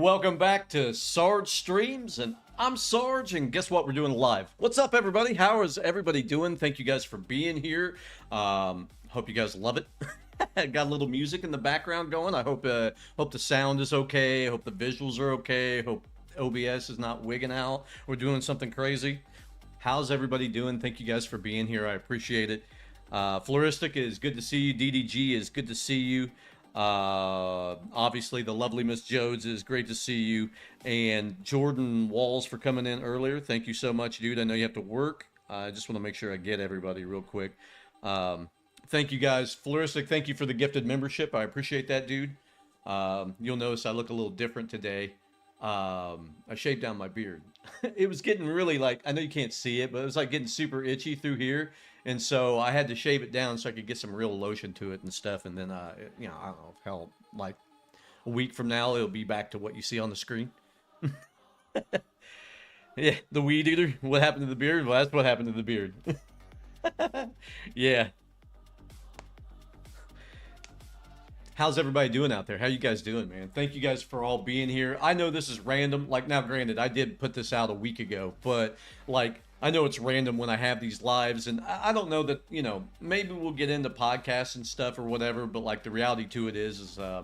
Welcome back to Sarge Streams, and I'm Sarge, and guess what? We're doing live. What's up, everybody? How is everybody doing? Thank you guys for being here. Hope you guys love it. Got a little music in the background going. I hope the sound is okay. I hope the visuals are okay. Hope OBS is not wigging out. We're doing something crazy. How's everybody doing? Thank you guys for being here. I appreciate it. Floristic is good to see you. DDG is good to see you. Obviously the lovely Miss Jodes is great to see you, and Jordan Walls for coming in earlier. Thank you so much, dude. I know you have to work. I just want to make sure I get everybody real quick. Thank you guys. Floristic, thank you for the gifted membership. I appreciate that, dude. You'll notice I look a little different today. I shaved down my beard. It was getting really, like, I know you can't see it, but it was like getting super itchy through here. And so I had to shave it down so I could get some real lotion to it and stuff. And then, you know, I don't know, hell, like a week from now, it'll be back to what you see on the screen. Yeah, the weed eater. What happened to the beard? Well, that's what happened to the beard. Yeah. How's everybody doing out there? How you guys doing, man? Thank you guys for all being here. I know this is random. Like, now, granted, I did put this out a week ago, but, like, I know it's random when I have these lives, and I don't know that, you know, maybe we'll get into podcasts and stuff or whatever, but, like, the reality to it is I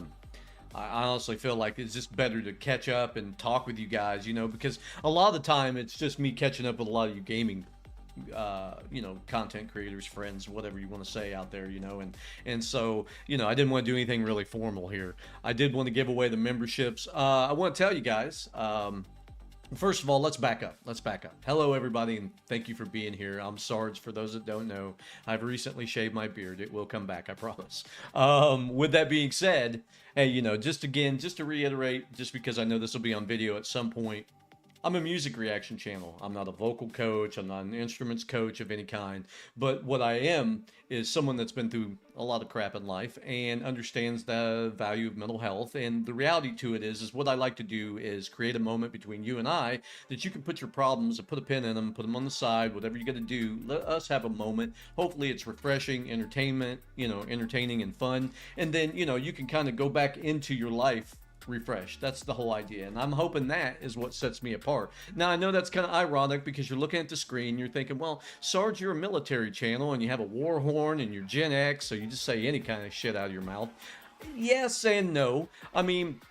honestly feel like it's just better to catch up and talk with you guys, you know, because a lot of the time it's just me catching up with a lot of you gaming you know, content creators, friends, whatever you want to say out there, you know, and so, you know, I didn't want to do anything really formal here. I did want to give away the memberships. I want to tell you guys, first of all, let's back up. Hello, everybody, and thank you for being here. I'm Sarge. For those that don't know, I've recently shaved my beard. It will come back, I promise. With that being said, hey, you know, just to reiterate, just because I know this will be on video at some point, I'm a music reaction channel. I'm not a vocal coach. I'm not an instruments coach of any kind. But what I am is someone that's been through a lot of crap in life and understands the value of mental health. And the reality to it is what I like to do is create a moment between you and I that you can put your problems and put a pin in them, put them on the side, whatever you got to do. Let us have a moment. Hopefully it's refreshing, entertainment, you know, entertaining and fun. And then, you know, you can kind of go back into your life refreshed. That's the whole idea, and I'm hoping that is what sets me apart. Now, I know that's kind of ironic because you're looking at the screen, you're thinking, well, Sarge, you're a military channel and you have a war horn and you're Gen X, so you just say any kind of shit out of your mouth. Yes and no. I mean,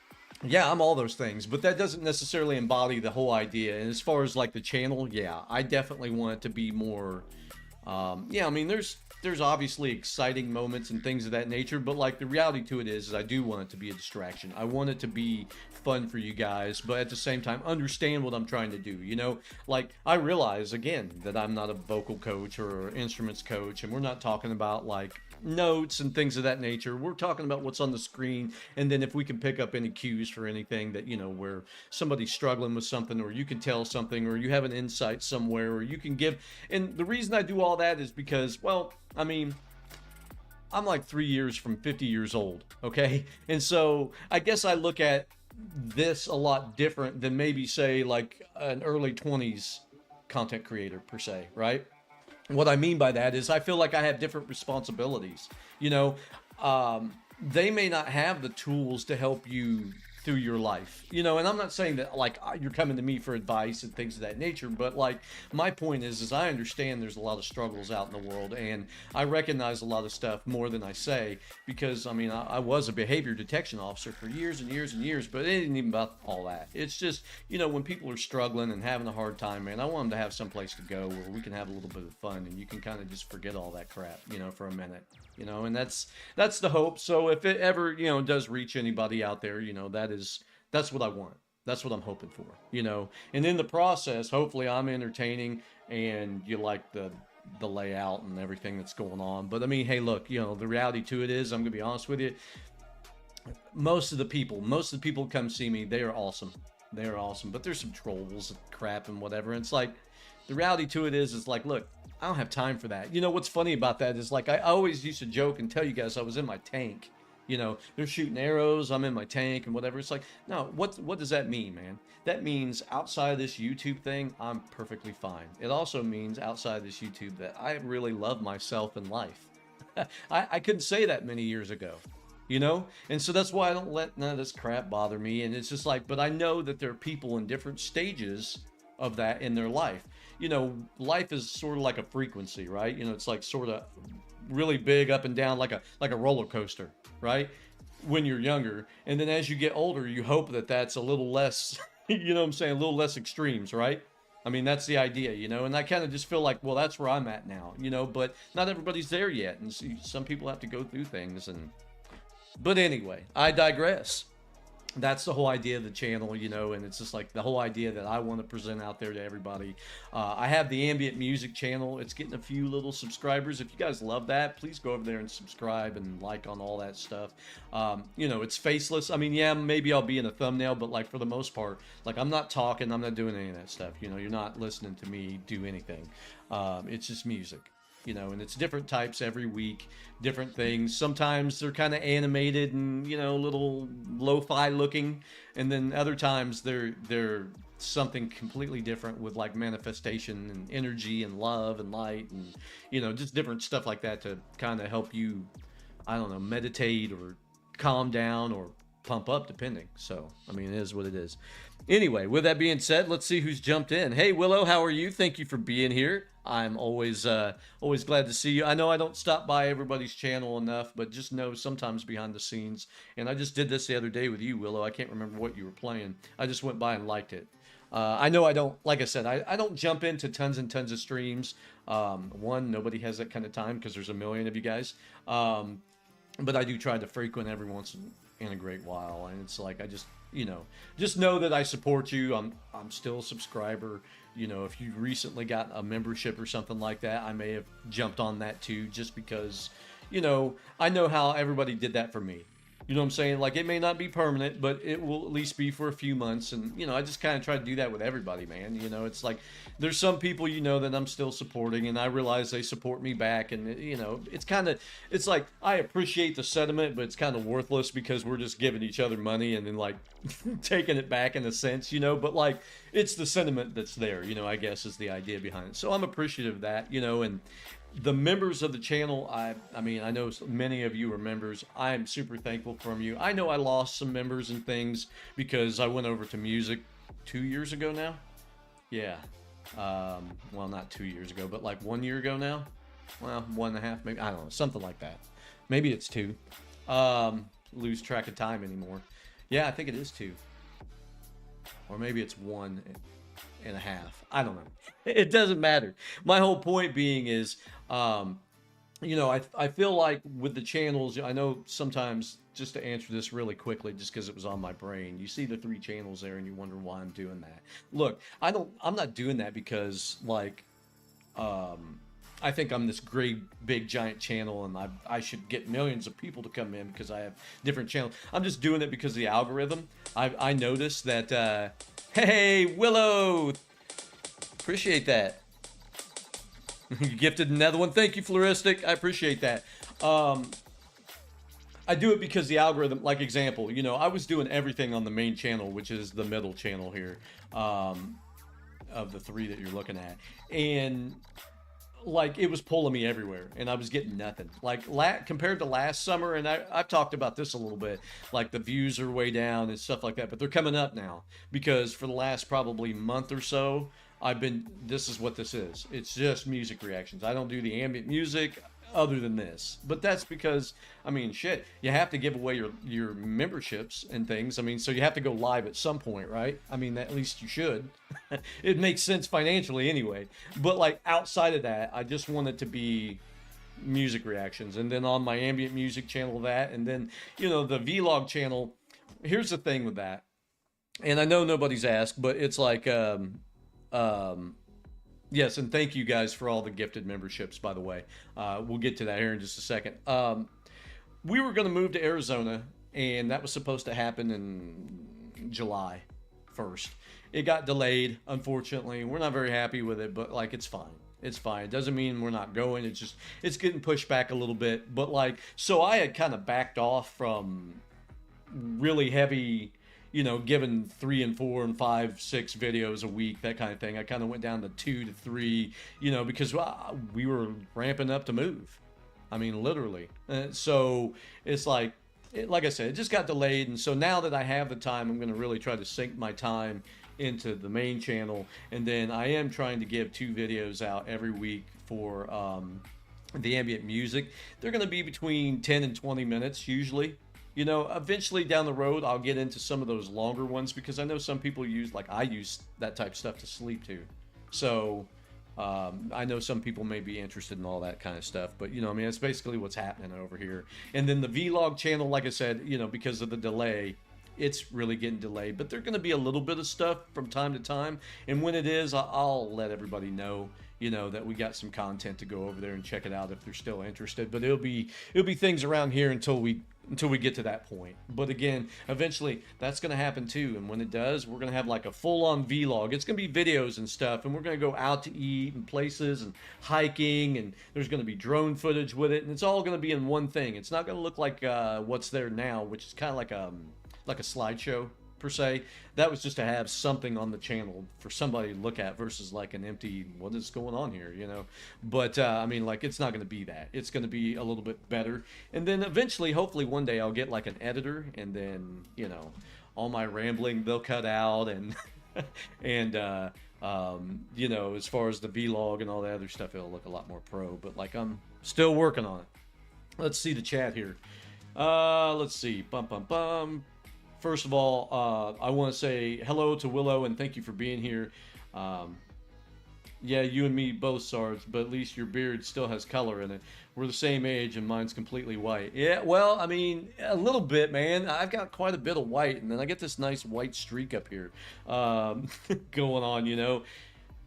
yeah, I'm all those things, but that doesn't necessarily embody the whole idea. And as far as like the channel, yeah, I definitely want it to be more yeah, I mean, there's obviously exciting moments and things of that nature, but like the reality to it is I do want it to be a distraction. I want it to be fun for you guys, but at the same time understand what I'm trying to do, you know? Like, I realize again that I'm not a vocal coach or instruments coach, and we're not talking about like notes and things of that nature. We're talking about what's on the screen, and then if we can pick up any cues for anything that, you know, where somebody's struggling with something, or you can tell something, or you have an insight somewhere, or you can give. And the reason I do all that is because, well, I mean, I'm like 3 years from 50 years old, okay? And so I guess I look at this a lot different than maybe say like an early 20s content creator per se, right? What I mean by that is I feel like I have different responsibilities. You know, they may not have the tools to help you through your life, you know, and I'm not saying that like you're coming to me for advice and things of that nature, but like my point is I understand there's a lot of struggles out in the world, and I recognize a lot of stuff more than I say, because I mean I was a behavior detection officer for years and years and years, but it ain't even about all that. It's just, you know, when people are struggling and having a hard time, man, I want them to have some place to go where we can have a little bit of fun and you can kind of just forget all that crap, you know, for a minute, you know, and that's the hope. So if it ever, you know, does reach anybody out there, you know, that's what I want. That's what I'm hoping for, you know. And in the process, hopefully I'm entertaining and you like the layout and everything that's going on. But I mean, hey, look, you know, the reality to it is, I'm gonna be honest with you, most of the people come see me, they are awesome. They're awesome. But there's some trolls and crap and whatever. And it's like, the reality to it is like, look, I don't have time for that. You know, what's funny about that is like, I always used to joke and tell you guys I was in my tank. You know, they're shooting arrows, I'm in my tank and whatever. It's like, no, what does that mean, man? That means outside of this YouTube thing, I'm perfectly fine. It also means outside of this YouTube that I really love myself in life. I couldn't say that many years ago. you know? And so that's why I don't let none of this crap bother me. And it's just like, but I know that there are people in different stages of that in their life. You know, life is sort of like a frequency, right? You know, it's like sort of really big up and down like a roller coaster, right? When you're younger, and then as you get older, you hope that that's a little less, you know what I'm saying, a little less extremes, right? I mean, that's the idea, you know, and I kind of just feel like, well, that's where I'm at now, you know, but not everybody's there yet, and some people have to go through things, and but anyway, I digress. That's the whole idea of the channel, you know, and it's just like the whole idea that I want to present out there to everybody. I have the ambient music channel. It's getting a few little subscribers. If you guys love that, please go over there and subscribe and like on all that stuff. You know, it's faceless. I mean, yeah, maybe I'll be in a thumbnail, but like for the most part, like I'm not talking, I'm not doing any of that stuff. You know, you're not listening to me do anything. It's just music. You know, and it's different types every week, different things. Sometimes they're kind of animated and, you know, a little lo-fi looking, and then other times they're something completely different with like manifestation and energy and love and light and, you know, just different stuff like that to kind of help you, I don't know, meditate or calm down or pump up, depending. So, I mean, it is what it is. Anyway, with that being said, let's see who's jumped in. Hey, Willow, how are you? Thank you for being here. I'm always glad to see you. I know I don't stop by everybody's channel enough, but just know sometimes behind the scenes. And I just did this the other day with you, Willow. I can't remember what you were playing. I just went by and liked it. I know I don't, like I said, I don't jump into tons and tons of streams. One, nobody has that kind of time because there's a million of you guys. But I do try to frequent every once in a great while, and it's like I just, you know, just know that I support you. I'm still a subscriber. You know, if you recently got a membership or something like that, I may have jumped on that too, just because, you know, I know how everybody did that for me. You know what I'm saying? Like, it may not be permanent, but it will at least be for a few months. And, you know, I just kind of try to do that with everybody, man. You know, it's like there's some people, you know, that I'm still supporting, and I realize they support me back. And, you know, it's like I appreciate the sentiment, but it's kind of worthless because we're just giving each other money and then, like, taking it back in a sense, you know. But, like, it's the sentiment that's there, you know, I guess is the idea behind it. So I'm appreciative of that, you know, and the members of the channel, I mean, I know many of you are members. I'm super thankful from you. I know I lost some members and things because I went over to music 2 years ago now. Yeah. Well, not 2 years ago, but like 1 year ago now. Well, 1.5, maybe. I don't know. Something like that. Maybe it's 2. Lose track of time anymore. Yeah, I think it is 2. Or maybe it's 1.5. I don't know. It doesn't matter. My whole point being is, you know, I feel like with the channels, I know sometimes, just to answer this really quickly, just because it was on my brain, you see the 3 channels there and you wonder why I'm doing that. Look, I'm not doing that because, like, I think I'm this great big giant channel and I should get millions of people to come in because I have different channels. I'm just doing it because of the algorithm. I noticed that, hey, Willow, appreciate that. You gifted another one. Thank you, Floristic. I appreciate that. I do it because the algorithm, like example, you know, I was doing everything on the main channel, which is the middle channel here, of the 3 that you're looking at. And like it was pulling me everywhere and I was getting nothing. Like compared to last summer, and I've talked about this a little bit, like the views are way down and stuff like that, but they're coming up now because for the last probably month or so, this is what this is. It's just music reactions. I don't do the ambient music other than this, but that's because, I mean, shit, you have to give away your memberships and things. I mean, so you have to go live at some point, right? I mean, at least you should. It makes sense financially anyway, but like outside of that, I just want it to be music reactions. And then on my ambient music channel, that, and then, you know, the vlog channel, here's the thing with that, and I know nobody's asked, but it's like, yes, and thank you guys for all the gifted memberships, by the way. We'll get to that here in just a second. We were going to move to Arizona, and that was supposed to happen in July 1st. It got delayed, unfortunately. We're not very happy with it, but, like, it's fine. It's fine. It doesn't mean we're not going. It's just, it's getting pushed back a little bit. But, like, so I had kind of backed off from really heavy, you know, given 3 and 4 and 5, 6 videos a week, that kind of thing. I kind of went down to 2 to 3, you know, because we were ramping up to move. I mean, literally. So it's like like I said, it just got delayed, and so now that I have the time, I'm going to really try to sync my time into the main channel, and then I am trying to give 2 videos out every week for the ambient music. They're going to be between 10 and 20 minutes usually. You know, eventually down the road, I'll get into some of those longer ones because I know some people use, like I use that type of stuff to sleep to. So I know some people may be interested in all that kind of stuff, but you know, I mean, that's basically what's happening over here. And then the vlog channel, like I said, you know, because of the delay, it's really getting delayed. But there's going to be a little bit of stuff from time to time, and when it is, I'll let everybody know. You know that we got some content to go over there and check it out if they're still interested. But it'll be things around here until we get to that point. But again, eventually that's going to happen too. And when it does, we're going to have like a full-on vlog. It's going to be videos and stuff, and we're going to go out to eat and places and hiking, and there's going to be drone footage with it, and it's all going to be in one thing. It's not going to look like what's there now, which is kind of like a slideshow per se. That was just to have something on the channel for somebody to look at versus like an empty, what is going on here, you know? But I mean, like, it's not going to be that. It's going to be a little bit better. And then eventually, hopefully one day I'll get like an editor, and then, you know, all my rambling they'll cut out, and and you know, as far as the vlog and all that other stuff, it'll look a lot more pro. But like, I'm still working on it. Let's see the chat here. Let's see. Bum bum bum. First of all, I want to say hello to Willow and thank you for being here. Yeah, you and me both, Sarge, but at least your beard still has color in it. We're the same age and mine's completely white. Yeah, well, I mean, a little bit, man. I've got quite a bit of white, and then I get this nice white streak up here going on, you know.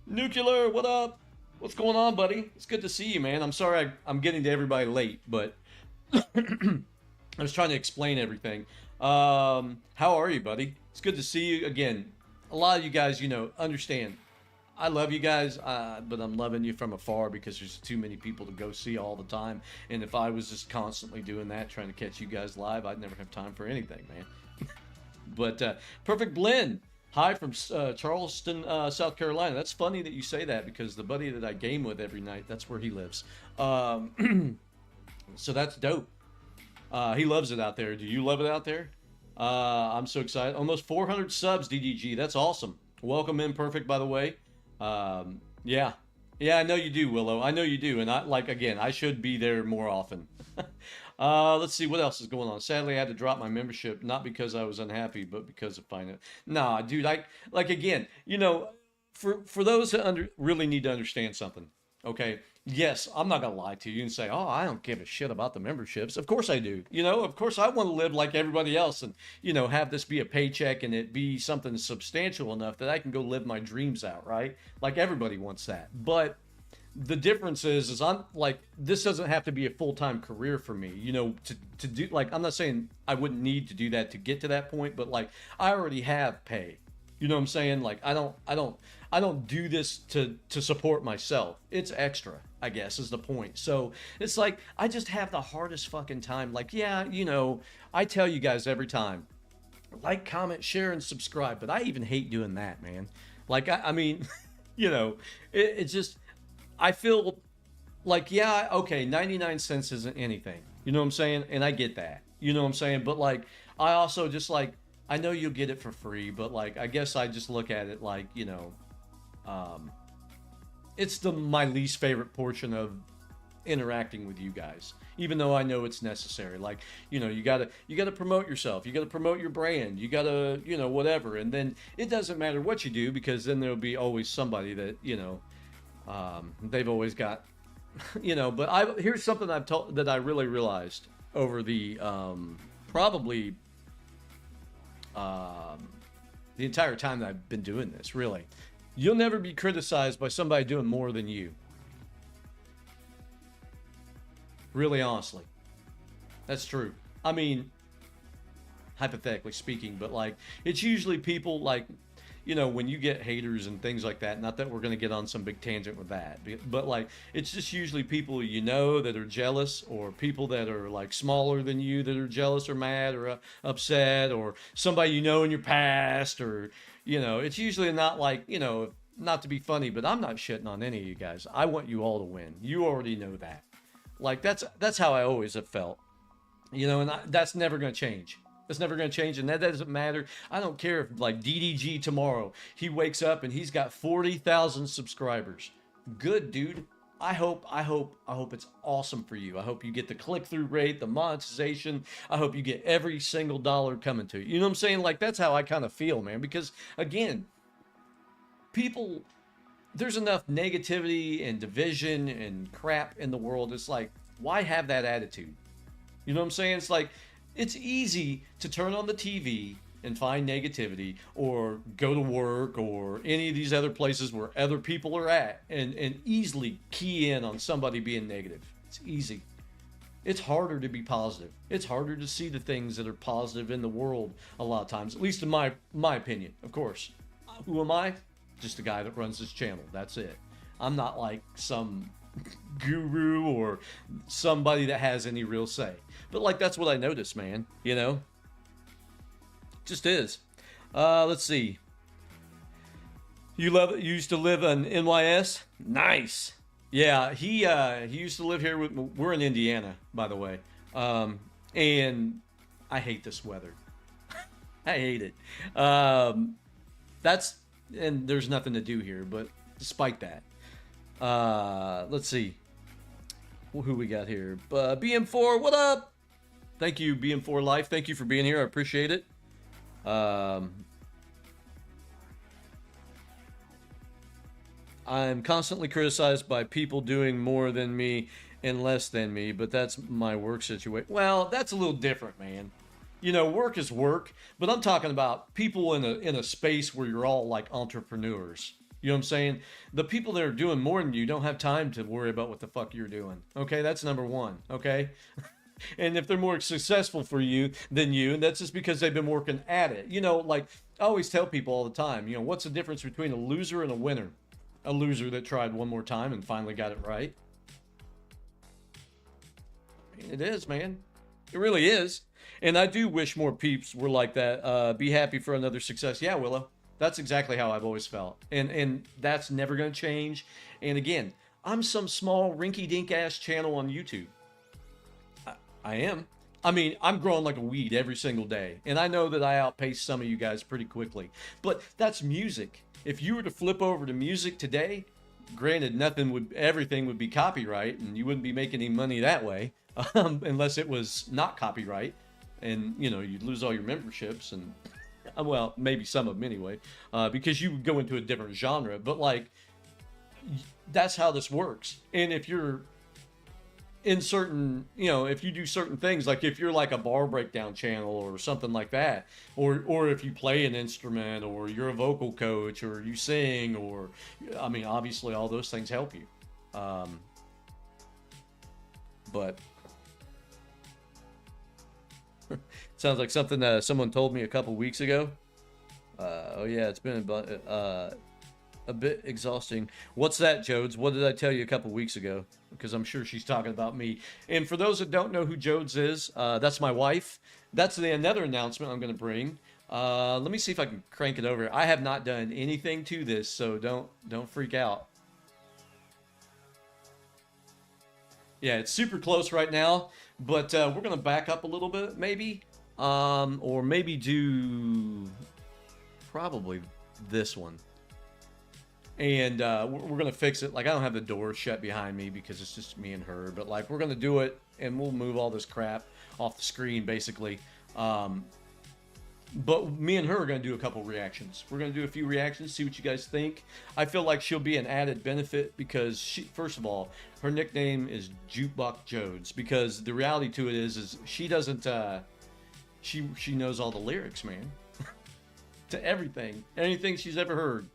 Nuclear, what up? What's going on, buddy? It's good to see you, man. I'm sorry I'm getting to everybody late, but I was trying to explain everything. How are you, buddy? It's good to see you again. A lot of you guys, you know, understand. I love you guys, but I'm loving you from afar because there's too many people to go see all the time. And if I was just constantly doing that, trying to catch you guys live, I'd never have time for anything, man. But Perfect Blend. Hi from Charleston, South Carolina. That's funny that you say that because the buddy that I game with every night, that's where he lives. So that's dope. He loves it out there. Do you love it out there? I'm so excited. Almost 400 subs, DDG. That's awesome. Welcome in, Perfect, by the way. Yeah. Yeah, I know you do, Willow. I know you do. And again, I should be there more often. Let's see what else is going on. Sadly, I had to drop my membership, not because I was unhappy, but because of finance. Nah, dude, again, you know, for those that really need to understand something, okay? Yes, I'm not gonna lie to you and say, oh, I don't give a shit about the memberships. Of course I do. You know, of course I want to live like everybody else and, you know, have this be a paycheck and it be something substantial enough that I can go live my dreams out, right? Like everybody wants that. But the difference is I'm like, this doesn't have to be a full-time career for me, you know, to do, like, I'm not saying I wouldn't need to do that to get to that point, but like, I already have pay. You know what I'm saying? Like, I don't do this to support myself. It's extra, I guess, is the point. So it's like, I just have the hardest fucking time. Like, yeah, you know, I tell you guys every time, like, comment, share, and subscribe. But I even hate doing that, man. Like, I mean, you know, it's just, I feel like, yeah, okay, 99 cents isn't anything. You know what I'm saying? And I get that. You know what I'm saying? But like, I also just like, I know you'll get it for free, but like, I guess I just look at it like, you know, it's my least favorite portion of interacting with you guys, even though I know it's necessary. Like, you know, you gotta promote yourself, you gotta promote your brand, you gotta, you know, whatever. And then it doesn't matter what you do because then there'll be always somebody that, you know, they've always got, you know. But here's something that I really realized over the probably the entire time that I've been doing this, really. You'll never be criticized by somebody doing more than you. Really, honestly. That's true. I mean, hypothetically speaking, but like, it's usually people like, you know, when you get haters and things like that, not that we're going to get on some big tangent with that, but like, it's just usually people, you know, that are jealous, or people that are like smaller than you that are jealous or mad or upset, or somebody you know in your past, or, you know, it's usually not like, you know, not to be funny, but I'm not shitting on any of you guys. I want you all to win. You already know that. Like, that's how I always have felt. You know, and that's never going to change. That's never going to change, and that doesn't matter. I don't care if, like, DDG tomorrow, he wakes up and he's got 40,000 subscribers. Good, dude. I hope it's awesome for you. I hope you get the click-through rate, the monetization. I hope you get every single dollar coming to you. You know what I'm saying? Like, that's how I kind of feel, man. Because, again, people, there's enough negativity and division and crap in the world. It's like, why have that attitude? You know what I'm saying? It's like, it's easy to turn on the TV and find negativity, or go to work or any of these other places where other people are at, and easily key in on somebody being negative. It's easy. It's harder to be positive. It's harder to see the things that are positive in the world a lot of times, at least in my opinion, of course. Who am I? Just a guy that runs this channel. That's it. I'm not like some guru or somebody that has any real say. But like, that's what I noticed, man. You know? Just is. Let's see. You used to live in NYS? Nice. Yeah, he used to live here with, we're in Indiana, by the way. And I hate this weather. I hate it. And there's nothing to do here, but despite that. Let's see. Who we got here? BM4, what up? Thank you, BM4 Life. Thank you for being here. I appreciate it. I'm constantly criticized by people doing more than me and less than me, but that's my work situation. Well, that's a little different, man. You know, work is work, but I'm talking about people in a space where you're all like entrepreneurs. You know what I'm saying? The people that are doing more than you don't have time to worry about what the fuck you're doing. Okay, that's number one. Okay. And if they're more successful for you than you, and that's just because they've been working at it. You know, like I always tell people all the time, you know, what's the difference between a loser and a winner? A loser that tried one more time and finally got it right. I mean, it is, man. It really is. And I do wish more peeps were like that. Be happy for another success. Yeah, Willow. That's exactly how I've always felt. And that's never going to change. And again, I'm some small rinky-dink ass channel on YouTube. I am. I mean, I'm growing like a weed every single day. And I know that I outpace some of you guys pretty quickly. But that's music. If you were to flip over to music today, granted, everything would be copyright, and you wouldn't be making any money that way, unless it was not copyright. And, you know, you'd lose all your memberships and, well, maybe some of them anyway, because you would go into a different genre. But, like, that's how this works. And if you're in certain, you know, if you do certain things, like if you're like a bar breakdown channel or something like that, or if you play an instrument, or you're a vocal coach, or you sing, or, I mean, obviously all those things help you. But sounds like something someone told me a couple weeks ago. Oh yeah, it's been a bit exhausting. What's that, Jodes? What did I tell you a couple weeks ago? Because I'm sure she's talking about me. And for those that don't know who Jodes is, that's my wife. That's another announcement I'm going to bring. Let me see if I can crank it over. I have not done anything to this, so don't freak out. Yeah, it's super close right now, but we're going to back up a little bit, maybe. Or maybe do probably this one. And we're going to fix it. Like, I don't have the door shut behind me because it's just me and her. But, like, we're going to do it, and we'll move all this crap off the screen, basically. But me and her are going to do a couple reactions. We're going to do a few reactions, see what you guys think. I feel like she'll be an added benefit because, first of all, her nickname is Jukebox Jodes. Because the reality to it is she doesn't... She knows all the lyrics, man. To everything. Anything she's ever heard.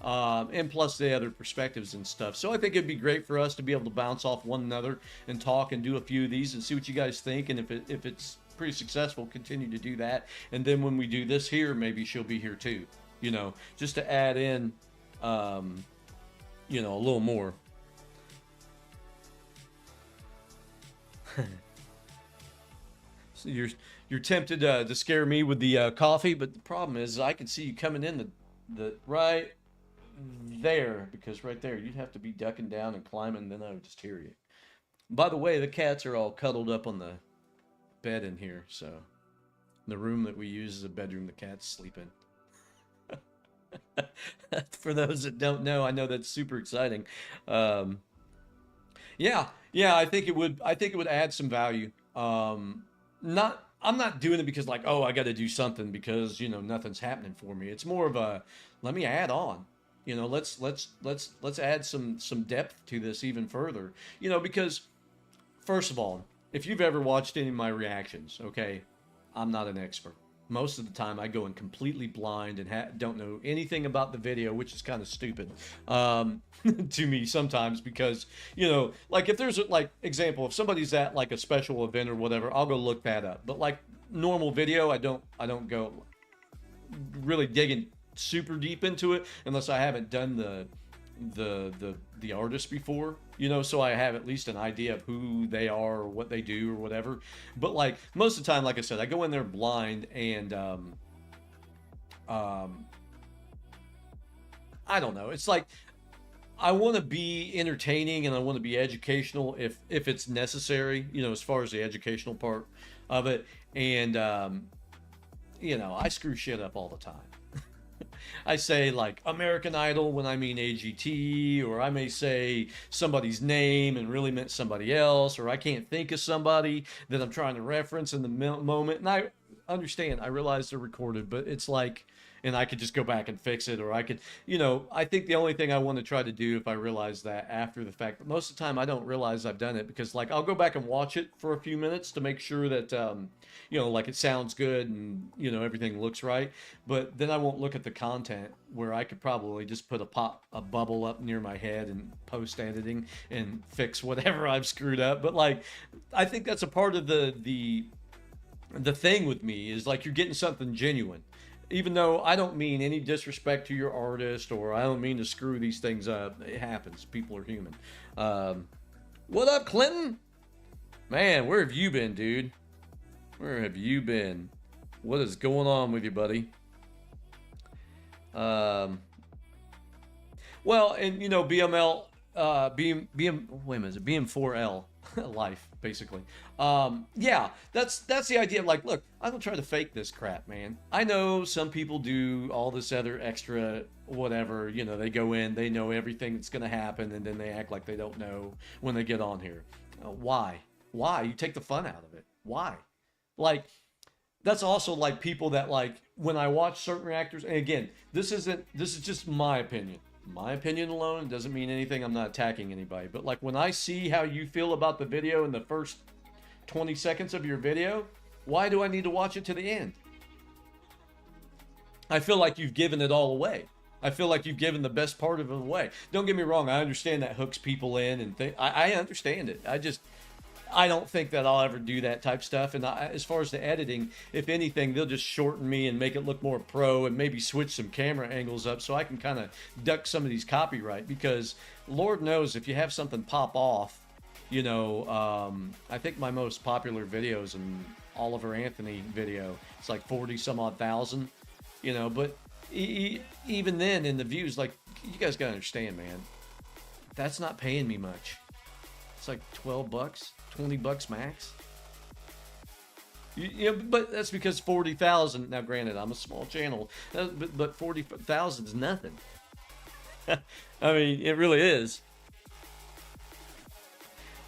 And plus the other perspectives and stuff. So I think it'd be great for us to be able to bounce off one another and talk and do a few of these and see what you guys think. And if it's pretty successful, continue to do that. And then when we do this here, maybe she'll be here too. You know, just to add in, you know, a little more. So you're tempted to scare me with the coffee, but the problem is I can see you coming in the right there, because right there you'd have to be ducking down and climbing, then I would just hear you. By the way, the cats are all cuddled up on bed in here, so the room that we use is a bedroom the cats sleep in. For those that don't know, I know that's super exciting. Um, yeah, yeah, I think it would. I think it would add some value. Not, I'm not doing it because like, oh, I got to do something because nothing's happening for me. It's more of a let me add on. Let's add some depth to this even further. Because first of all, if you've ever watched any of my reactions, okay, I'm not an expert. Most of the time, I go in completely blind and don't know anything about the video, which is kind of stupid to me sometimes because, like if there's like example, if somebody's at like a special event or whatever, I'll go look that up. But like normal video, I don't go really digging super deep into it unless I haven't done the artist before, so I have at least an idea of who they are or what they do or whatever. But like most of the time, like I said, I go in there blind and I don't know. It's like I want to be entertaining and I want to be educational if it's necessary, as far as the educational part of it. And I screw shit up all the time. I say like American Idol when I mean AGT, or I may say somebody's name and really meant somebody else, or I can't think of somebody that I'm trying to reference in the moment. And I understand, I realize they're recorded, but it's like, and I could just go back and fix it, or I could, I think the only thing I want to try to do if I realize that after the fact, but most of the time I don't realize I've done it because like I'll go back and watch it for a few minutes to make sure that, like it sounds good and, everything looks right. But then I won't look at the content where I could probably just put a bubble up near my head and post editing and fix whatever I've screwed up. But like, I think that's a part of the thing with me is like you're getting something genuine. Even though I don't mean any disrespect to your artist or I don't mean to screw these things up. It happens. People are human. What up, Clinton? Man, where have you been, dude? Where have you been? What is going on with you, buddy? Well, and BML, wait a minute, is it BM4L? Life, basically. Yeah, that's the idea. Like, look, I don't try to fake this crap, man. I know some people do all this other extra whatever, they go in, they know everything that's going to happen, and then they act like they don't know when they get on here. Why? You take the fun out of it. Why? Like, that's also like people that like, when I watch certain reactors, and again, this is just my opinion. My opinion alone doesn't mean anything. I'm not attacking anybody. But like when I see how you feel about the video in the first 20 seconds of your video, why do I need to watch it to the end? I feel like you've given it all away. I feel like you've given the best part of it away. Don't get me wrong. I understand that hooks people in and I understand it. I don't think that I'll ever do that type stuff. And as far as the editing, if anything, they'll just shorten me and make it look more pro and maybe switch some camera angles up so I can kind of duck some of these copyright. Because Lord knows if you have something pop off, I think my most popular video is an Oliver Anthony video. It's like 40 some odd thousand, but even then in the views, like you guys got to understand, man, that's not paying me much. It's like $12, $20 max. But that's because 40,000. Now, granted, I'm a small channel, but 40,000 is nothing. I mean, it really is.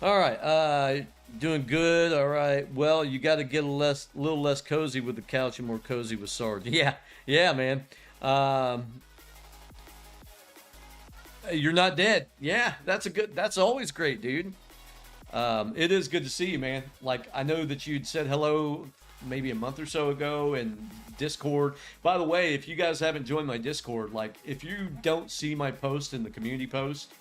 All right, doing good. All right. Well, you got to get a little less cozy with the couch and more cozy with Sarge. Yeah, man. You're not dead. Yeah, that's always great, dude. It is good to see you, man. Like, I know that you'd said hello maybe a month or so ago in Discord. By the way, if you guys haven't joined my Discord, like, if you don't see my post in the community post,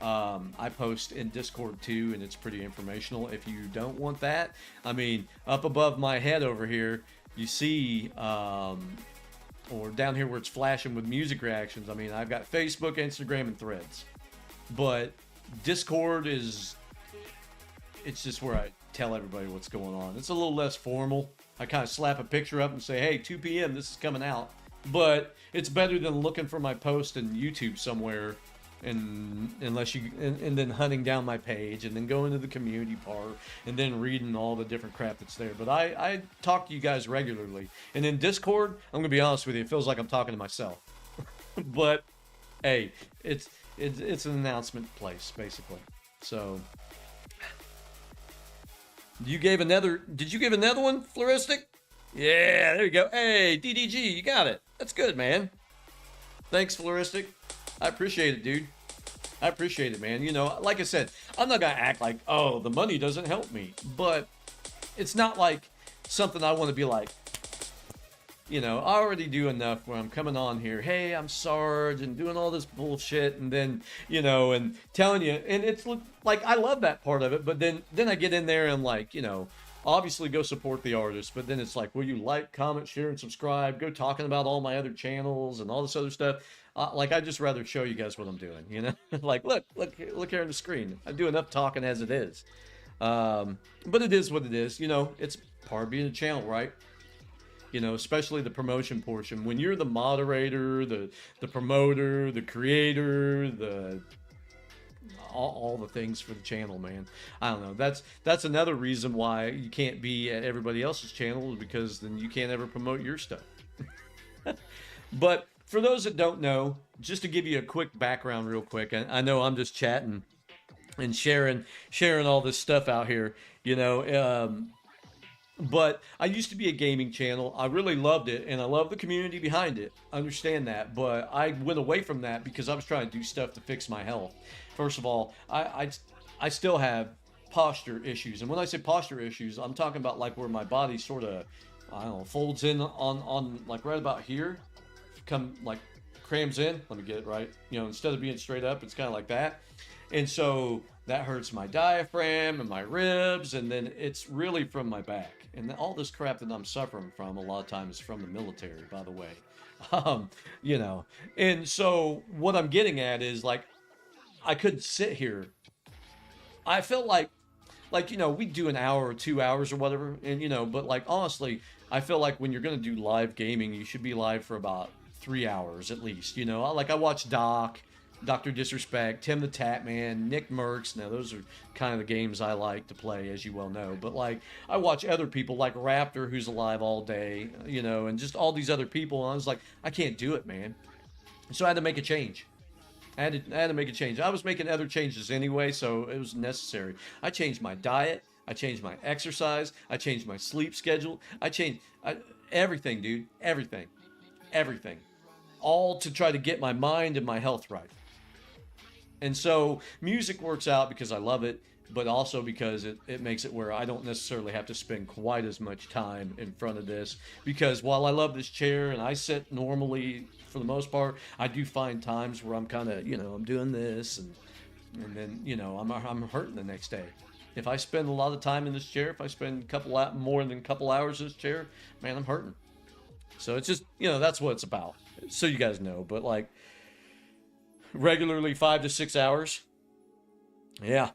I post in Discord too, and it's pretty informational. If you don't want that, I mean, up above my head over here, you see, or down here where it's flashing with music reactions, I mean, I've got Facebook, Instagram, and Threads. But Discord it's just where I tell everybody what's going on. It's a little less formal. I kind of slap a picture up and say, hey, 2 p.m., this is coming out. But it's better than looking for my post in YouTube somewhere and unless you and then hunting down my page and then going to the community part and then reading all the different crap that's there. But I talk to you guys regularly, and in Discord, I'm gonna be honest with you, it feels like I'm talking to myself. But hey, it's an announcement place basically. So you gave another. Did you give another one, Floristic? Yeah, there you go. Hey, DDG, you got it. That's good, man. Thanks, Floristic. I appreciate it, dude. I appreciate it, man. You know, like I said, I'm not gonna act like, oh, the money doesn't help me, but it's not like something I want to be like. You know, I already do enough where I'm coming on here, hey, I'm Sarge, and doing all this bullshit, and then, you know, and telling you, and it's like, I love that part of it, but then I get in there and like, you know, obviously go support the artist, but then it's like, will you like, comment, share, and subscribe, go talking about all my other channels and all this other stuff. Like, I'd just rather show you guys what I'm doing, you know? Like, look here on the screen. I do enough talking as it is. But it is what it is, you know, it's part of being a channel, right? You know, especially the promotion portion. When you're the moderator, the promoter, the creator, the all the things for the channel, man. I don't know. That's another reason why you can't be at everybody else's channel, is because then you can't ever promote your stuff. But for those that don't know, just to give you a quick background real quick, I know I'm just chatting and sharing all this stuff out here, you know. But I used to be a gaming channel. I really loved it, and I love the community behind it. I understand that, but I went away from that because I was trying to do stuff to fix my health. First of all, I still have posture issues, and when I say posture issues, I'm talking about like where my body sort of, I don't know, folds in on like right about here, like crams in. Let me get it right. You know, instead of being straight up, it's kind of like that, and so that hurts my diaphragm and my ribs, and then it's really from my back. And all this crap that I'm suffering from a lot of times is from the military, by the way. You know, and so what I'm getting at is like, I couldn't sit here. I felt like, you know, we do an hour or 2 hours or whatever, and you know, but like honestly, I feel like when you're gonna do live gaming, you should be live for about 3 hours at least. You know, I watch Dr. Disrespect, Tim the Tatman, Nick Merckx. Now, those are kind of the games I like to play, as you well know. But, like, I watch other people like Raptor, who's alive all day, you know, and just all these other people. And I was like, I can't do it, man. So I had to make a change. I had to make a change. I was making other changes anyway, so it was necessary. I changed my diet. I changed my exercise. I changed my sleep schedule. I changed everything, dude. Everything. All to try to get my mind and my health right. And so music works out because I love it, but also because it makes it where I don't necessarily have to spend quite as much time in front of this. Because while I love this chair and I sit normally for the most part, I do find times where I'm kind of, you know, I'm doing this and then, you know, I'm hurting the next day. If I spend a lot of time in this chair, if I spend more than a couple hours in this chair, man, I'm hurting. So it's just, you know, that's what it's about. So you guys know, but like, regularly 5 to 6 hours. Yeah.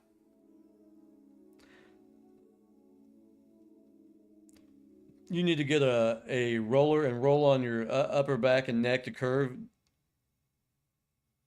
You need to get a roller and roll on your upper back and neck to curve.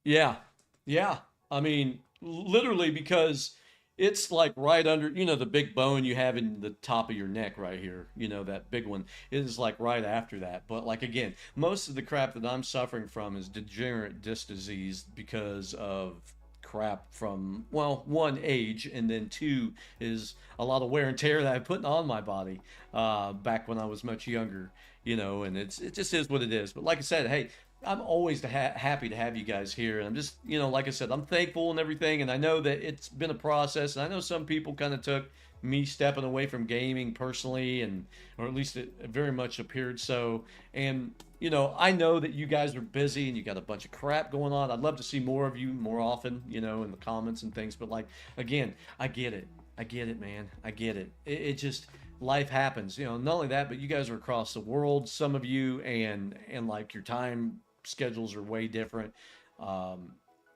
Yeah. Yeah. I mean, literally, because it's like right under, you know, the big bone you have in the top of your neck right here, you know, that big one is like right after that. But like, again, most of the crap that I'm suffering from is degenerate disc disease because of crap from, well, one, age, and then two is a lot of wear and tear that I put on my body back when I was much younger, you know, and it just is what it is. But like I said, hey, I'm always happy to have you guys here. And I'm just, you know, like I said, I'm thankful and everything. And I know that it's been a process. And I know some people kind of took me stepping away from gaming personally, and or at least it very much appeared so. And, you know, I know that you guys are busy and you got a bunch of crap going on. I'd love to see more of you more often, you know, in the comments and things. But like, again, I get it. I get it, man. I get it. It just, life happens, you know. Not only that, but you guys are across the world, some of you, and like your time schedules are way different,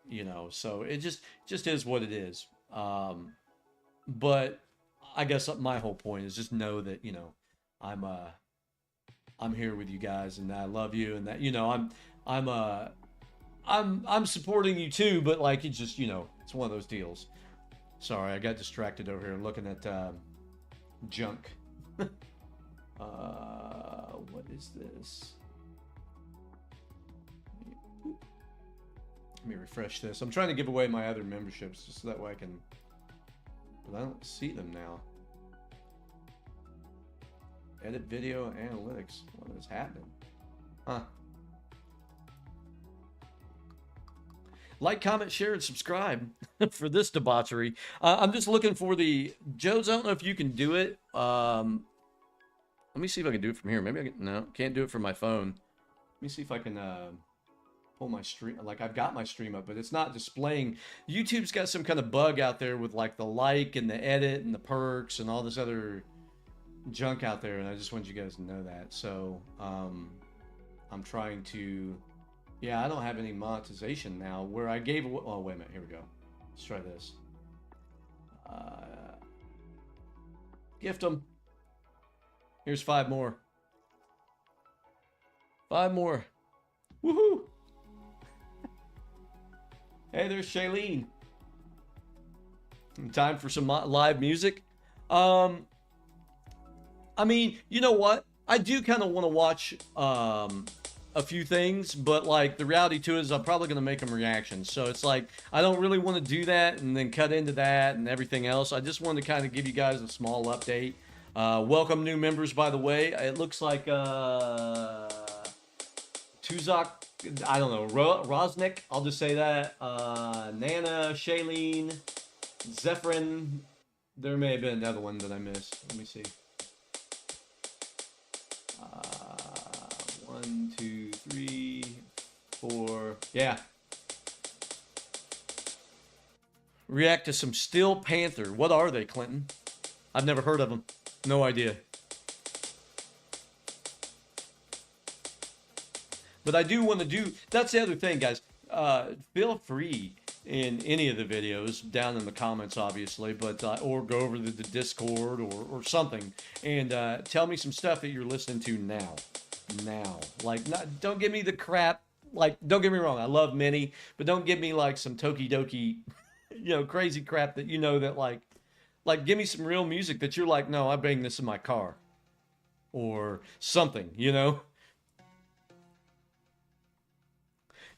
you know, so it just is what it is. But I guess my whole point is just know that, you know, I'm here with you guys, and I love you, and that, you know, I'm supporting you too, but like it's just, you know, it's one of those deals. Sorry, I got distracted over here looking at junk. What is this? Let me refresh this. I'm trying to give away my other memberships just so that way I can, but I don't see them now. Edit video analytics. What is happening? Huh. Like, comment, share, and subscribe for this debauchery. I'm just looking for the... Joe's, I don't know if you can do it. Let me see if I can do it from here. Maybe I can... No, can't do it from my phone. Let me see if I can pull my stream... Like, I've got my stream up, but it's not displaying... YouTube's got some kind of bug out there with, like, the like and the edit and the perks and all this other junk out there, and I just wanted you guys to know that. So, I'm trying to... Yeah, I don't have any monetization now where I gave away... Oh, wait a minute. Here we go. Let's try this. Gift them. Here's 5 more. 5 more. Woohoo! Hey, there's Shailene. Time for some live music. I mean, you know what? I do kind of want to watch... a few things, but like the reality to it is I'm probably going to make them reactions. So it's like, I don't really want to do that and then cut into that and everything else. I just wanted to kind of give you guys a small update. Welcome new members, by the way. It looks like Tuzak, I don't know, Rosnick, I'll just say that. Nana, Shailene, Zephyrin. There may have been another one that I missed. Let me see. 1, 2, 3, 4. Yeah. React to some Steel Panther. What are they, Clinton? I've never heard of them. No idea. But I do want to do... That's the other thing, guys. Feel free in any of the videos, down in the comments, obviously, but or go over to the Discord or something, and tell me some stuff that you're listening to now. Like, don't give me the crap. Like, don't get me wrong, I love Minnie, but don't give me like some toki-doki, you know, crazy crap that you know that like give me some real music that you're like, no, I bang this in my car, or something, you know.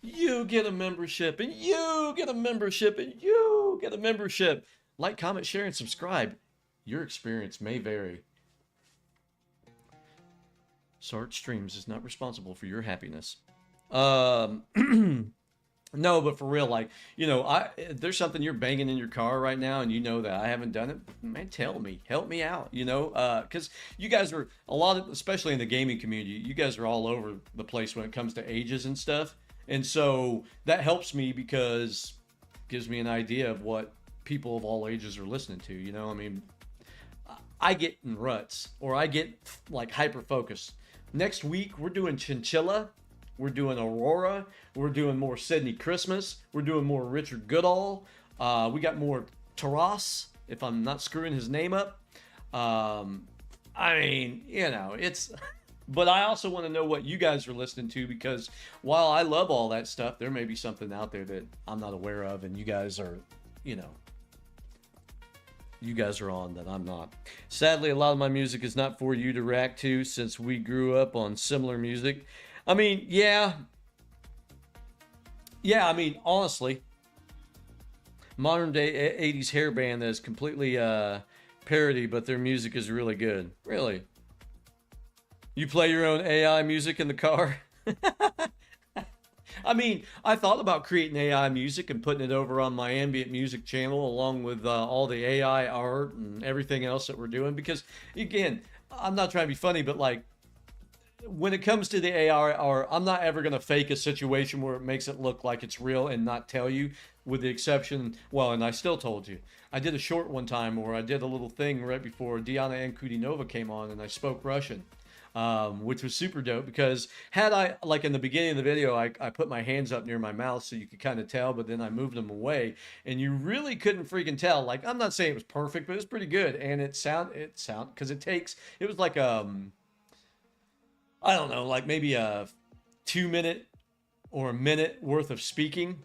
You get a membership, and you get a membership, and you get a membership. Like, comment, share, and subscribe. Your experience may vary. Sarge Streams is not responsible for your happiness. No, but for real, like, you know, if there's something you're banging in your car right now and you know that I haven't done it, man, tell me. Help me out, you know? Because you guys are, especially in the gaming community, you guys are all over the place when it comes to ages and stuff. And so that helps me because it gives me an idea of what people of all ages are listening to, you know? I mean, I get in ruts, or I get, like, hyper-focused. Next week, we're doing Chinchilla. We're doing Aurora. We're doing more Sydney Christmas. We're doing more Richard Goodall. We got more Taras, if I'm not screwing his name up. I mean, you know, it's... But I also want to know what you guys are listening to, because while I love all that stuff, there may be something out there that I'm not aware of, and you guys are, you know... You guys are on that I'm not. Sadly, a lot of my music is not for you to react to, since we grew up on similar music. I mean, yeah. Yeah, I mean, honestly. Modern day 80s hair band that is completely parody, but their music is really good. Really? You play your own AI music in the car? I mean, I thought about creating AI music and putting it over on my ambient music channel along with all the AI art and everything else that we're doing. Because, again, I'm not trying to be funny, but, like, when it comes to the AI art, I'm not ever going to fake a situation where it makes it look like it's real and not tell you, with the exception, well, and I still told you. I did a short one time where I did a little thing right before Diana Ankudinova came on, and I spoke Russian. Which was super dope, because had I, like in the beginning of the video, I put my hands up near my mouth so you could kind of tell, but then I moved them away, and you really couldn't freaking tell. Like, I'm not saying it was perfect, but it was pretty good, and it because it was like, I don't know, like maybe a 2-minute or a minute worth of speaking.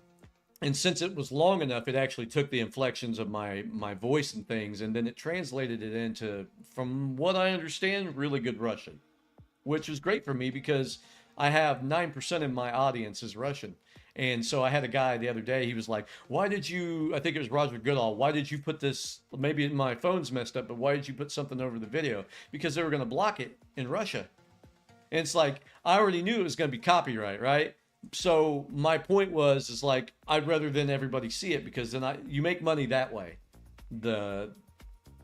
And since it was long enough, it actually took the inflections of my voice and things, and then it translated it into, from what I understand, really good Russian, which was great for me because I have 9% of my audience is Russian. And so I had a guy the other day, he was like, why did you, I think it was Roger Goodall, why did you put this, maybe my phone's messed up, but why did you put something over the video? Because they were going to block it in Russia. And it's like, I already knew it was going to be copyright, right? So my point was, is like, I'd rather than everybody see it, because then you make money that way, the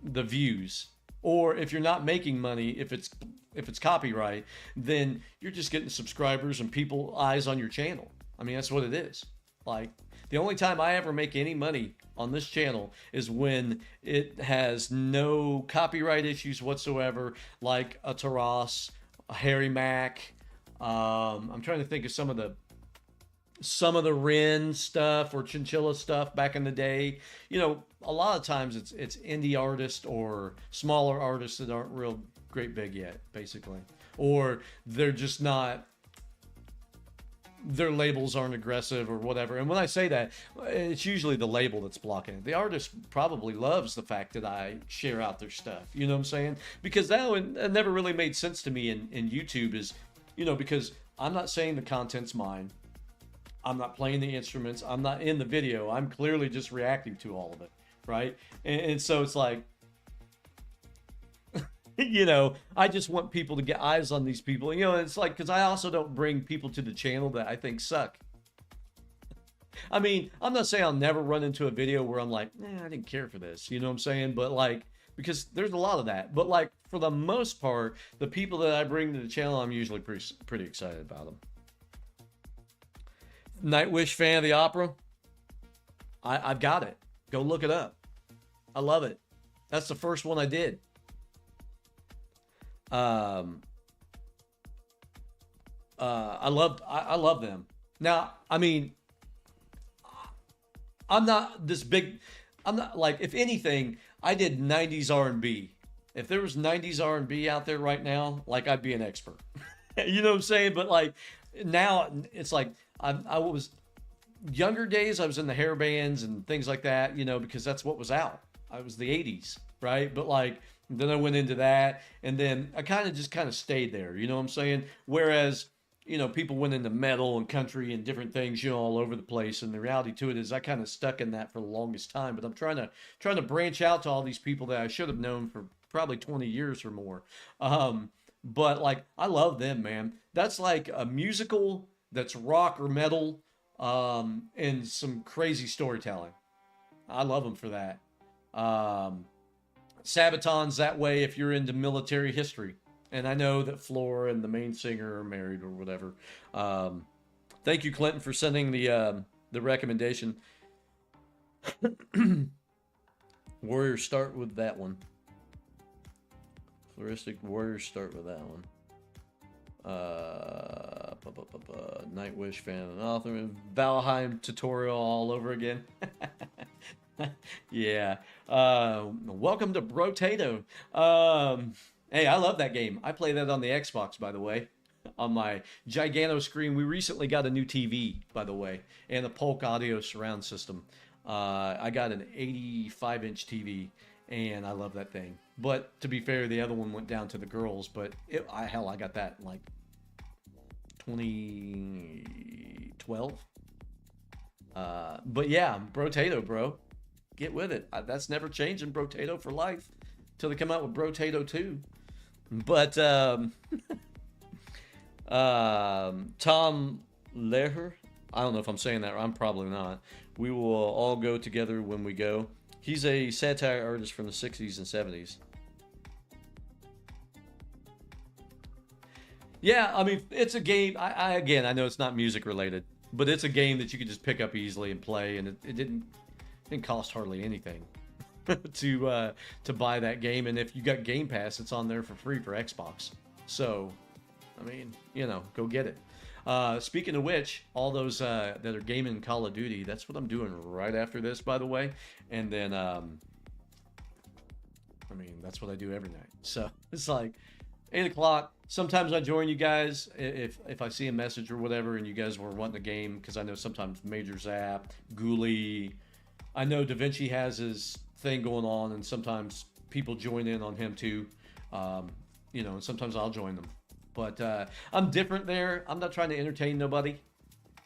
views. Or if you're not making money, if it's copyright, then you're just getting subscribers and people eyes on your channel. I mean, that's what it is. Like, the only time I ever make any money on this channel is when it has no copyright issues whatsoever, like a Taras, a Harry Mack. I'm trying to think of some of the Ren stuff or Chinchilla stuff back in the day. You know, a lot of times it's indie artists or smaller artists that aren't real great big yet, basically. Or they're just not, their labels aren't aggressive or whatever. And when I say that, it's usually the label that's blocking it. The artist probably loves the fact that I share out their stuff. You know what I'm saying? Because that one, it never really made sense to me in YouTube is, you know, because I'm not saying the content's mine. I'm not playing the instruments. I'm not in the video. I'm clearly just reacting to all of it, right? And so it's like, you know, I just want people to get eyes on these people. You know, it's like, because I also don't bring people to the channel that I think suck. I mean, I'm not saying I'll never run into a video where I'm like, I didn't care for this. You know what I'm saying? But like, because there's a lot of that. But like, for the most part, the people that I bring to the channel, I'm usually pretty excited about them. Nightwish fan of the opera. I've got it. Go look it up. I love it. That's the first one I did. I love them. Now, I mean, I'm not this big. I'm not like, if anything, I did 90s R&B. If there was 90s R&B out there right now, like, I'd be an expert. You know what I'm saying? But like now, it's like I was younger days. I was in the hair bands and things like that. You know, because that's what was out. I was the 80s, right? But like, then I went into that, and then I kind of stayed there. You know what I'm saying? Whereas, you know, people went into metal and country and different things, you know, all over the place. And the reality to it is, I kind of stuck in that for the longest time. But I'm trying to branch out to all these people that I should have known for probably 20 years or more. But like, I love them, man. That's like a musical that's rock or metal, and some crazy storytelling. I love them for that. Sabaton's that way if you're into military history. And I know that Flora and the main singer are married or whatever. Thank you, Clinton, for sending the recommendation. Warriors start with that one. Floristic Warriors start with that one. Nightwish fan and author. Valheim tutorial all over again. Yeah. Welcome to Brotato. Hey, I love that game. I play that on the Xbox, by the way, on my Gigano screen. We recently got a new TV, by the way, and a Polk audio surround system. I got an 85-inch TV, and I love that thing. But to be fair, the other one went down to the girls. But hell, I got that in like 2012. But yeah, Brotato, bro. Get with it. That's never changing. Brotato for life till they come out with Brotato 2. But Tom Leher, I don't know if I'm saying that right. I'm probably not. We will all go together when we go. He's a satire artist from the 60s and 70s. Yeah, I mean, it's a game. I know it's not music related, but it's a game that you could just pick up easily and play, and it didn't cost hardly anything to buy that game. And if you got Game Pass, it's on there for free for Xbox. So, I mean, you know, go get it. Speaking of which, all those that are gaming Call of Duty, that's what I'm doing right after this, by the way. And then, I mean, that's what I do every night. So it's like, 8 o'clock. Sometimes I join you guys if I see a message or whatever, and you guys were wanting the game, because I know sometimes Major Zap, Ghoulie, I know Da Vinci has his thing going on, and sometimes people join in on him too. Um, and sometimes I'll join them. But I'm different there. I'm not trying to entertain nobody,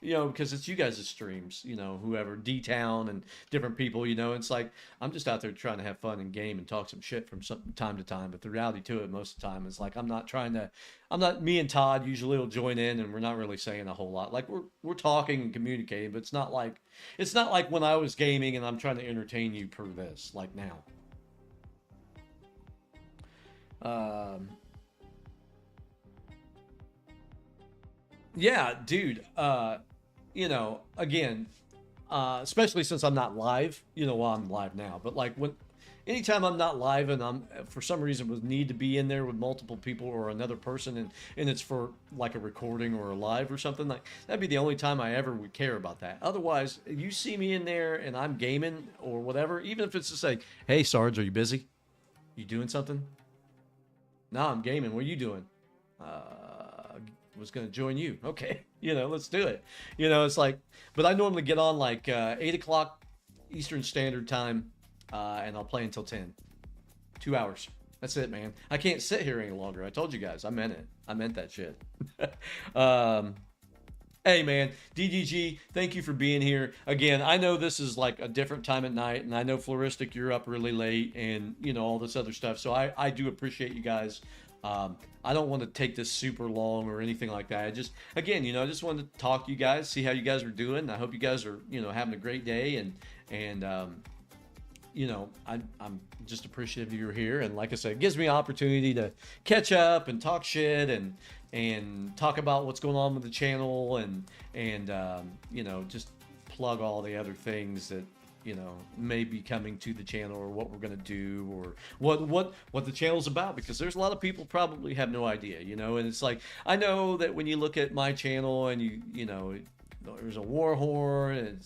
because it's you guys' streams, whoever, D-Town and different people, it's like, I'm just out there trying to have fun and game and talk some shit from some time to time. But the reality to it most of the time is like, me and Todd usually will join in, and we're not really saying a whole lot. Like we're talking and communicating, but it's not like when I was gaming and I'm trying to entertain you per this, like now. Um, yeah, dude. Again, especially since I'm not live, while I'm live now. But like anytime I'm not live and I'm for some reason would need to be in there with multiple people or another person, and it's for like a recording or a live or something, like that'd be the only time I ever would care about that. Otherwise, if you see me in there and I'm gaming or whatever, even if it's just like, hey Sarge, are you busy? You doing something? No, I'm gaming. What are you doing? Was going to join you. Okay. Let's do it. It's like, but I normally get on like 8 o'clock Eastern Standard Time, and I'll play until 10. 2 hours. That's it, man. I can't sit here any longer. I told you guys. I meant it. I meant that shit. um, Hey, man. DDG, thank you for being here. Again, I know this is like a different time at night, and I know Floristic, you're up really late, and, all this other stuff. So I do appreciate you guys. I don't want to take this super long or anything like that. I just wanted to talk to you guys, see how you guys are doing. I hope you guys are, having a great day, I'm just appreciative you're here. And like I said, it gives me an opportunity to catch up and talk shit and talk about what's going on with the channel and just plug all the other things that, may be coming to the channel, or what we're going to do, or what the channel's about, because there's a lot of people probably have no idea, and it's like, I know that when you look at my channel and there's a war horn,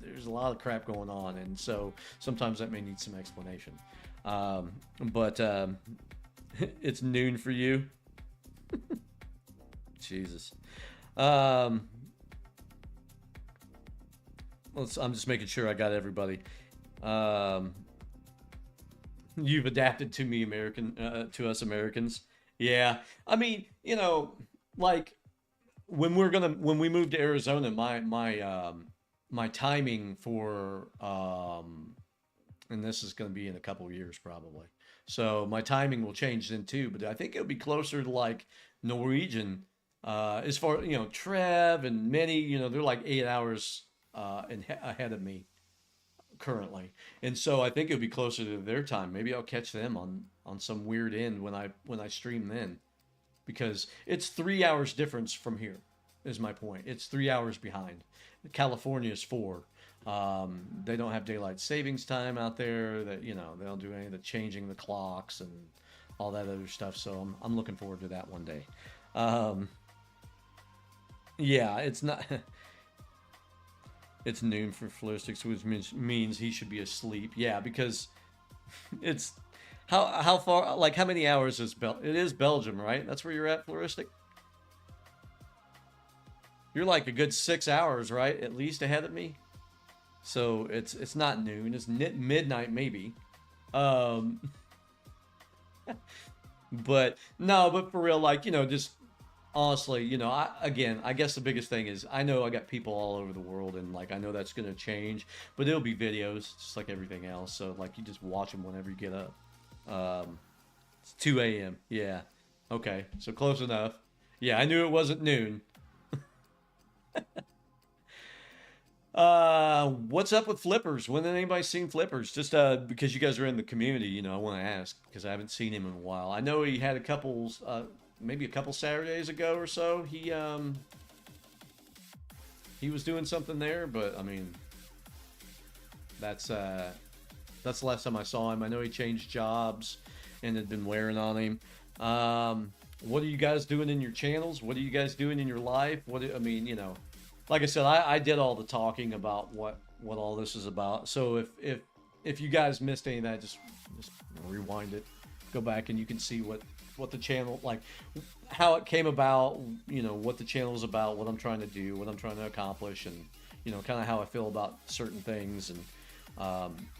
there's a lot of crap going on, and so sometimes that may need some explanation. But it's noon for you. Jesus. I'm just making sure I got everybody. You've adapted to me, to us Americans. Yeah, I mean, like when we moved to Arizona, my timing for and this is gonna be in a couple of years probably. So my timing will change then too, but I think it'll be closer to like Norwegian, as far Trev and many, they're like 8 hours ahead of me currently, and so I think it'll be closer to their time. Maybe I'll catch them on some weird end when I stream then, because it's 3 hours difference from here. Is my point. It's 3 hours behind. California is 4. They don't have daylight savings time out there. That they don't do any of the changing the clocks and all that other stuff. So I'm looking forward to that one day. Yeah, it's not. It's noon for Floristics, which means he should be asleep. Yeah, because it's how far, like how many hours is it is Belgium, right? That's where you're at, Floristic? You're like a good 6 hours, right? At least ahead of me. So it's not noon, it's midnight maybe. Um but no, but for real, like, just honestly, I guess the biggest thing is I know I got people all over the world, and like I know that's gonna change, but it'll be videos just like everything else. So like you just watch them whenever you get up. It's 2 a.m. Yeah. Okay, so close enough. Yeah, I knew it wasn't noon. What's up with flippers? When did anybody seen flippers? Just because you guys are in the community, I want to ask because I haven't seen him in a while. I know he had maybe a couple Saturdays ago or so. He was doing something there, but I mean, that's the last time I saw him. I know he changed jobs and had been wearing on him. What are you guys doing in your channels? What are you guys doing in your life? Like I said, I did all the talking about what all this is about. So if you guys missed any of that, just rewind it. Go back and you can see what the channel, like how it came about, you know, what the channel is about, what I'm trying to do, what I'm trying to accomplish, and you know, kind of how I feel about certain things. And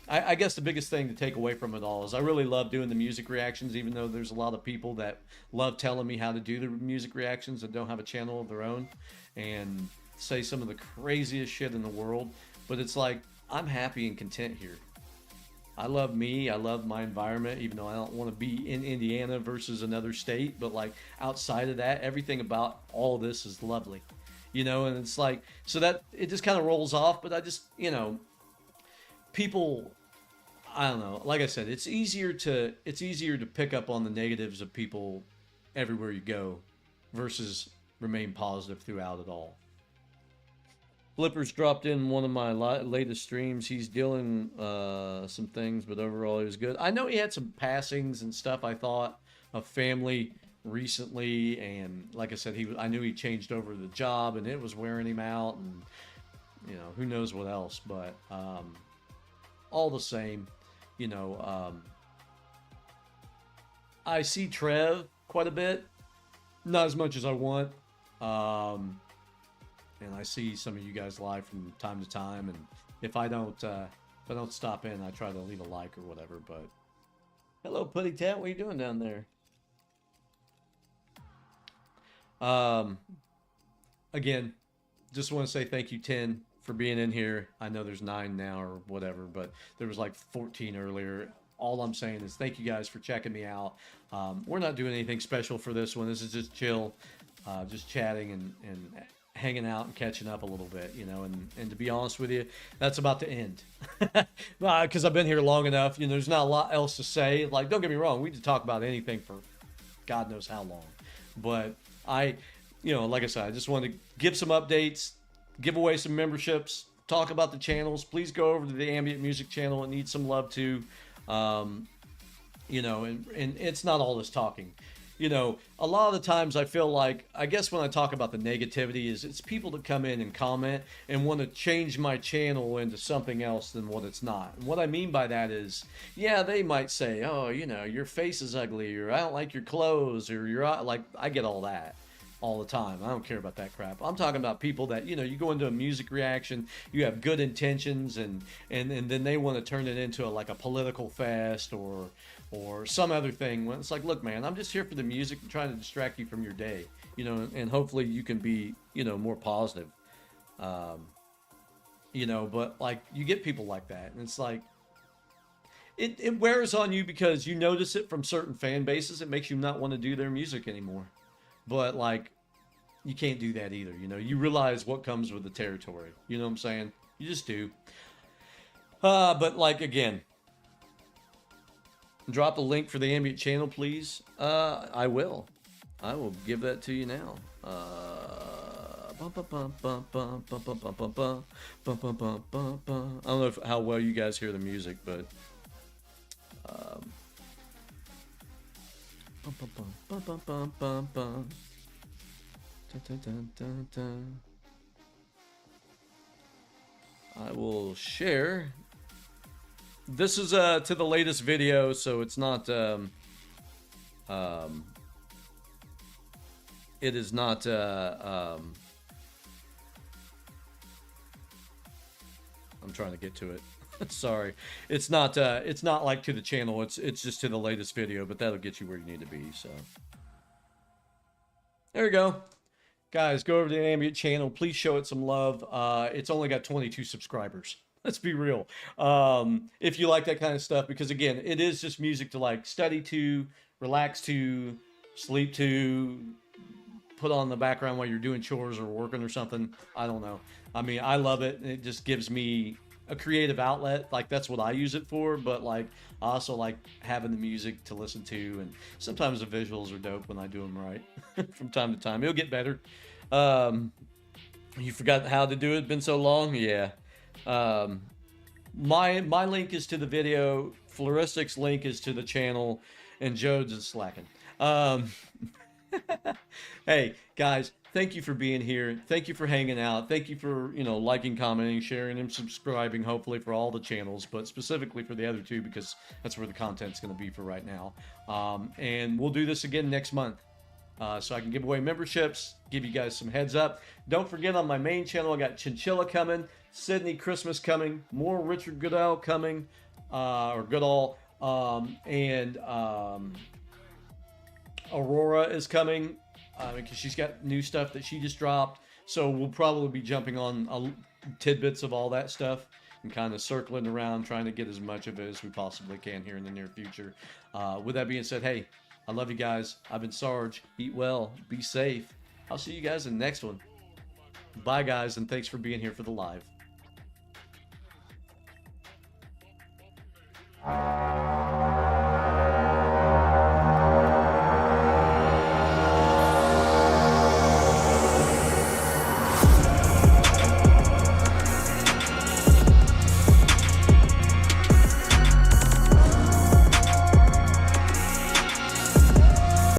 I guess the biggest thing to take away from it all is I really love doing the music reactions, even though there's a lot of people that love telling me how to do the music reactions that don't have a channel of their own and say some of the craziest shit in the world. But it's like, I'm happy and content here. I love me. I love my environment, even though I don't want to be in Indiana versus another state. But like outside of that, everything about all of this is lovely, you know. And it's like, so that it just kind of rolls off. But I just, you know, people, I don't know. Like I said, it's easier to pick up on the negatives of people everywhere you go, versus remain positive throughout it all. Flippers dropped in one of my latest streams. He's dealing some things, but overall he was good. I know he had some passings and stuff, I thought, of family recently, and like I said, I knew he changed over the job, and it was wearing him out, and you know, who knows what else. But all the same, you know, I see Trev quite a bit, not as much as I want. And I see some of you guys live from time to time, and if I don't stop in, I try to leave a like or whatever. But hello, Putty Tat, what are you doing down there? Again, just want to say thank you, 10, for being in here. I know there's 9 now or whatever, but there was like 14 earlier. All I'm saying is thank you guys for checking me out. We're not doing anything special for this one. This is just chill, just chatting and hanging out and catching up a little bit, you know. And to be honest with you, that's about to end. Because I've been here long enough, you know, there's not a lot else to say. Like, don't get me wrong, we could talk about anything for God knows how long. But you know, like I said, I just wanted to give some updates, give away some memberships, talk about the channels. Please go over to the Ambient Music channel. It needs some love too. You know, and it's not all this talking. You know, a lot of the times I feel like, I guess when I talk about the negativity, is it's people that come in and comment and want to change my channel into something else than what it's not. And what I mean by that is, yeah, they might say, oh, you know, your face is ugly, or I don't like your clothes, or you're like, I get all that all the time. I don't care about that crap. I'm talking about people that, you know, you go into a music reaction, you have good intentions, and then they want to turn it into like a political fest or some other thing. When it's like, look, man, I'm just here for the music and trying to distract you from your day, you know, and hopefully you can be, you know, more positive. You know, but like, you get people like that, and it's like, it wears on you because you notice it from certain fan bases. It makes you not want to do their music anymore. But like, you can't do that either, you know. You realize what comes with the territory, you know what I'm saying? You just do. But like, again, drop the link for the Ambient channel, please. I will give that to you now. I don't know how well you guys hear the music, but I will share. This is to the latest video, so it's not it is not I'm trying to get to it. Sorry, it's not like to the channel. It's just to the latest video, but that'll get you where you need to be. So there we go, guys. Go over to the Ambient channel. Please show it some love. It's only got 22 subscribers. Let's be real. If you like that kind of stuff, because again, it is just music to like study to, relax to, sleep to, put on the background while you're doing chores or working or something. I don't know. I mean, I love it. It just gives me a creative outlet. Like, that's what I use it for. But like, I also like having the music to listen to, and sometimes the visuals are dope when I do them right. From time to time, it'll get better. You forgot how to do it? Been so long. Yeah. My link is to the video. Floristic's link is to the channel, and Jode's is slacking. Hey, guys, thank you for being here. Thank you for hanging out. Thank you for, liking, commenting, sharing, and subscribing, hopefully, for all the channels, but specifically for the other two because that's where the content's going to be for right now. And we'll do this again next month. So I can give away memberships, give you guys some heads up. Don't forget on my main channel, I got Chinchilla coming, Sydney Christmas coming, more Richard Goodall coming, or Goodall, and Aurora is coming because she's got new stuff that she just dropped. So we'll probably be jumping on tidbits of all that stuff and kind of circling around, trying to get as much of it as we possibly can here in the near future. With that being said, hey, I love you guys. I've been Sarge. Eat well. Be safe. I'll see you guys in the next one. Bye, guys, and thanks for being here for the live.